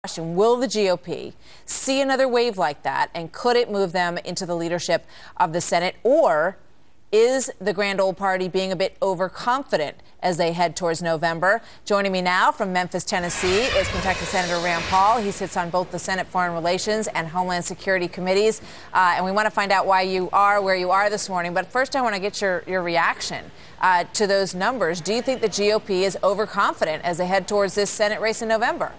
question, will the GOP see another wave like that, and could it move them into the leadership of the Senate? Or is the grand old party being a bit overconfident as they head towards November? Joining me now from Memphis, Tennessee, is Kentucky Senator Rand Paul. He sits on both the Senate Foreign Relations and Homeland Security committees. And we want to find out why you are where you are this morning. But first, I want to get your reaction to those numbers. Do you think the GOP is overconfident as they head towards this Senate race in November?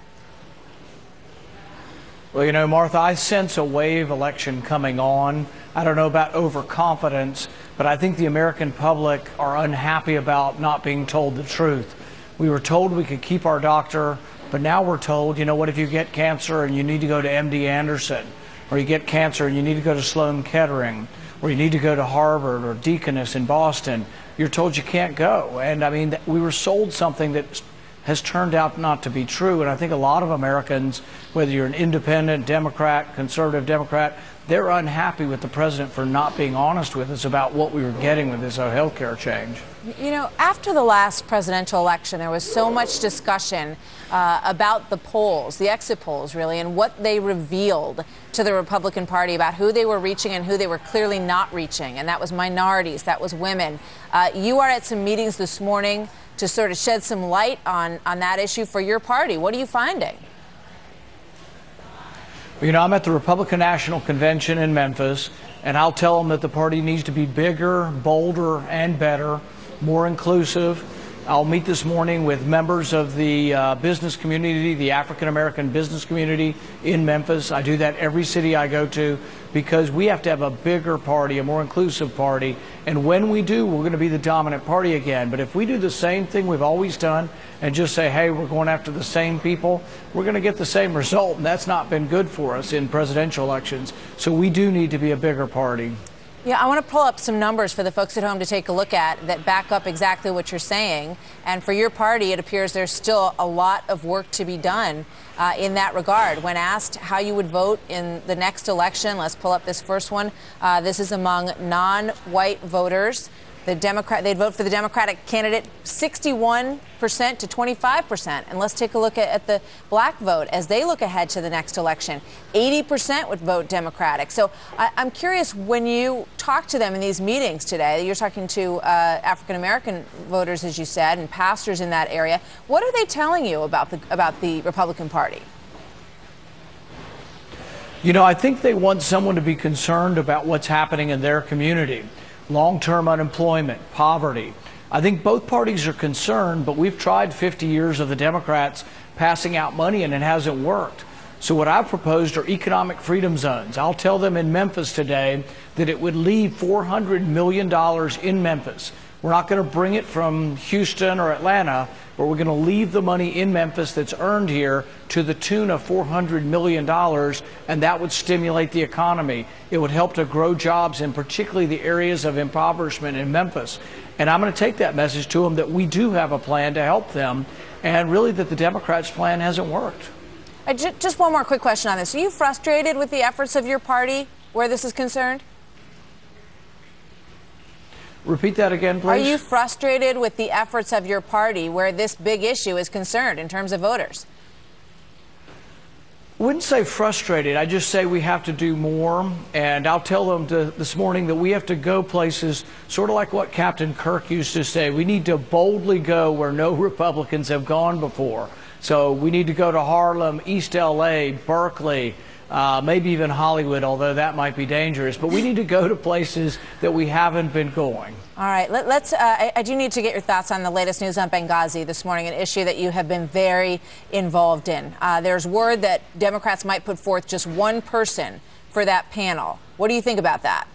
Well, you know, Martha, I sense a wave election coming on. I don't know about overconfidence, but I think the American public are unhappy about not being told the truth. We were told we could keep our doctor, but now we're told, you know what, if you get cancer and you need to go to MD Anderson, or you get cancer and you need to go to Sloan Kettering, or you need to go to Harvard or Deaconess in Boston, you're told you can't go. And I mean, we were sold something that has turned out not to be true. And I think a lot of Americans, whether you're an independent Democrat, conservative Democrat, they're unhappy with the president for not being honest with us about what we were getting with this health care change. You know, after the last presidential election, there was so much discussion about the polls, the exit polls, really, and what they revealed to the Republican Party about who they were reaching and who they were clearly not reaching. And that was minorities, that was women. You are at some meetings this morning to sort of shed some light on that issue for your party. What are you finding? You know, I'm at the Republican National Convention in Memphis, and I'll tell them that the party needs to be bigger, bolder, and better, more inclusive. I'll meet this morning with members of the business community, the African-American business community in Memphis. I do that every city I go to because we have to have a bigger party, a more inclusive party. And when we do, we're going to be the dominant party again. But if we do the same thing we've always done and just say, hey, we're going after the same people, we're going to get the same result. And that's not been good for us in presidential elections. So we do need to be a bigger party. Yeah, I want to pull up some numbers for the folks at home to take a look at that back up exactly what you're saying. And for your party, it appears there's still a lot of work to be done in that regard. When asked how you would vote in the next election, let's pull up this first one. This is among non-white voters. They'd vote for the Democratic candidate 61% to 25%. And let's take a look at the black vote as they look ahead to the next election. 80% would vote Democratic. So I'm curious, when you talk to them in these meetings today, you're talking to African-American voters, as you said, and pastors in that area. What are they telling you about the Republican Party? You know, I think they want someone to be concerned about what's happening in their community. Long-term unemployment, poverty. I think both parties are concerned, but we've tried 50 years of the Democrats passing out money and it hasn't worked. So what I've proposed are economic freedom zones. I'll tell them in Memphis today that it would leave $400 million in Memphis. We're not going to bring it from Houston or Atlanta, but we're going to leave the money in Memphis that's earned here to the tune of $400 million, and that would stimulate the economy. It would help to grow jobs in particularly the areas of impoverishment in Memphis. And I'm going to take that message to them that we do have a plan to help them, and really that the Democrats' plan hasn't worked. Just one more quick question on this. Are you frustrated with the efforts of your party where this is concerned? Repeat that again, please. Are you frustrated with the efforts of your party where this big issue is concerned in terms of voters? I wouldn't say frustrated. I just say we have to do more. And I'll tell them this morning that we have to go places sort of like what Captain Kirk used to say. We need to boldly go where no Republicans have gone before. So we need to go to Harlem, East L.A., Berkeley, maybe even Hollywood, although that might be dangerous. But we need to go to places that we haven't been going. All right. I do need to get your thoughts on the latest news on Benghazi this morning, an issue that you have been very involved in. There's word that Democrats might put forth just one person for that panel. What do you think about that?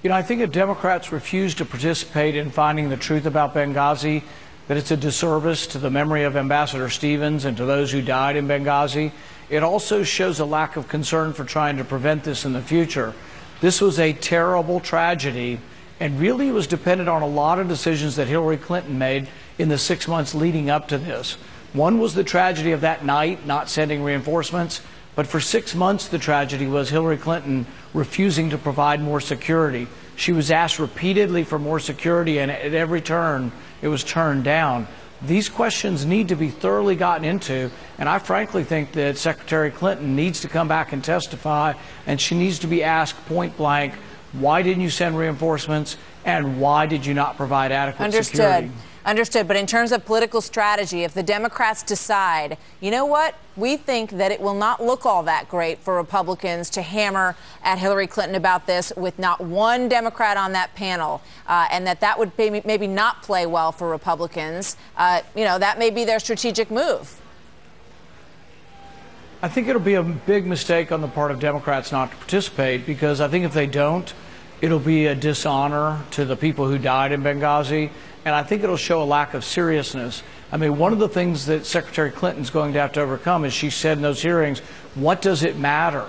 You know, I think if Democrats refuse to participate in finding the truth about Benghazi, that it's a disservice to the memory of Ambassador Stevens and to those who died in Benghazi. It also shows a lack of concern for trying to prevent this in the future. This was a terrible tragedy and really was dependent on a lot of decisions that Hillary Clinton made in the 6 months leading up to this. One was the tragedy of that night, not sending reinforcements, but for 6 months the tragedy was Hillary Clinton refusing to provide more security. She was asked repeatedly for more security, and at every turn it was turned down. These questions need to be thoroughly gotten into, and I frankly think that Secretary Clinton needs to come back and testify, and she needs to be asked point blank, why didn't you send reinforcements, and why did you not provide adequate security? Understood. But in terms of political strategy, if the Democrats decide, you know what, we think that it will not look all that great for Republicans to hammer at Hillary Clinton about this with not one Democrat on that panel, and that would maybe not play well for Republicans, that may be their strategic move. I think it'll be a big mistake on the part of Democrats not to participate, because I think if they don't, it'll be a dishonor to the people who died in Benghazi, and I think it'll show a lack of seriousness. I mean, one of the things that Secretary Clinton's going to have to overcome, as she said in those hearings, what does it matter?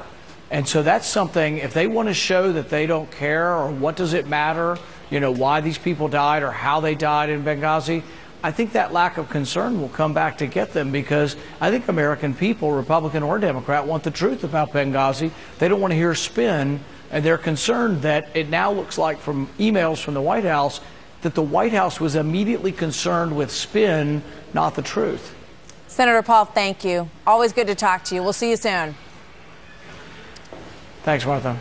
And so that's something, if they want to show that they don't care, or what does it matter, why these people died or how they died in Benghazi, I think that lack of concern will come back to get them, because I think American people, Republican or Democrat, want the truth about Benghazi. They don't want to hear spin, and they're concerned that it now looks like, from emails from the White House, that the White House was immediately concerned with spin, not the truth. Senator Paul, thank you. Always good to talk to you. We'll see you soon. Thanks, Martha.